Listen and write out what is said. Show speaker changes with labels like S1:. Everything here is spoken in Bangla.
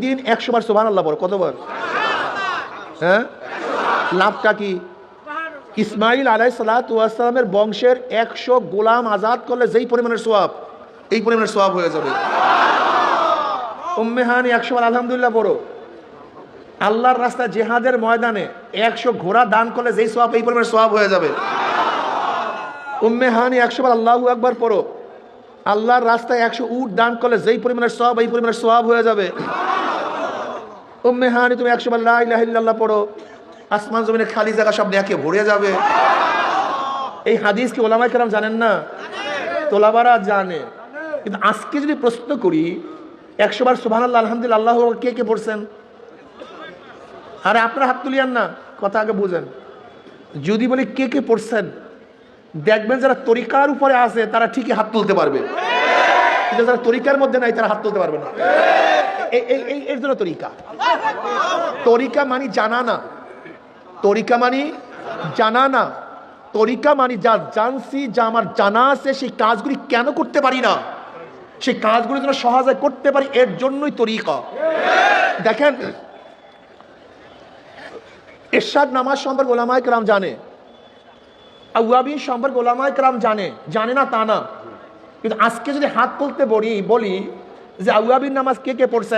S1: প্রতিদিন 100 বার সুবহানাল্লাহ পড়ো, কতবার? হ্যাঁ, লাভটা কি? ইসমাইল আলাইহিস সালাতু ওয়াস সালামের বংশের 100 গোলাম আজাদ করলে যেই পরিমাণের সওয়াব, এই পরিমাণের সওয়াব হয়ে যাবে। উম্মে হানি 100 বার আলহামদুলিল্লাহ পড়ো। আল্লাহর রাস্তায় জিহাদের ময়দানে 100 ঘোড়া দান করলে যেই সওয়াব, এই পরিমাণের সওয়াব হয়ে যাবে। উম্মে হানি 100 বার আল্লাহু আকবার পড়ো। আল্লাহর রাস্তায় 100 উট দান করলে যেই পরিমাণের সওয়াব, এই পরিমাণের সওয়াব হয়ে যাবে। উম্মে হানি তুমি 100 বার লা ইলাহা ইল্লাল্লাহ পড়ো, আসমান জমিনের খালি জায়গা সব নেকে ভরে যাবে। এই হাদিস কি ওলামায়ে কেরাম জানেন না? তোলাবারা জানে। কিন্তু আজকে যদি প্রশ্ন করি 100 বার সুবহানাল্লাহ আলহামদুলিল্লাহ আল্লাহু আকবার কে কে পড়ছেন? আরে আপনারা হাত তুলিয়ান না, কথা আগে বুঝেন। যদি বলি কে কে পড়ছেন, দেখবেন যারা তরিকার উপরে আছে তারা ঠিকই হাত তুলতে পারবে, কিন্তু যারা তরিকার মধ্যে নাই তারা হাত তুলতে পারবে না। এর জন্য তরিকা মানি জানা না, তরিকা মানি জানা না, তরিকা মানি যা জানছি, যা আমার জানা আছে, সেই কাজগুলি কেন করতে পারি না, সেই কাজগুলি যেন সহজে করতে পারি, এর জন্যই তরিকা। দেখেন, ইরশাদ নামাজ সম্পর্কে উলামায়ে কেরাম জানে, আওয়াবিন সম্পর্কে উলামায়ে কেরাম জানে না তা না। কিন্তু আজকে যদি হাত তুলতে বলি যে আওয়াবিন নামাজ কে কে পড়ছে,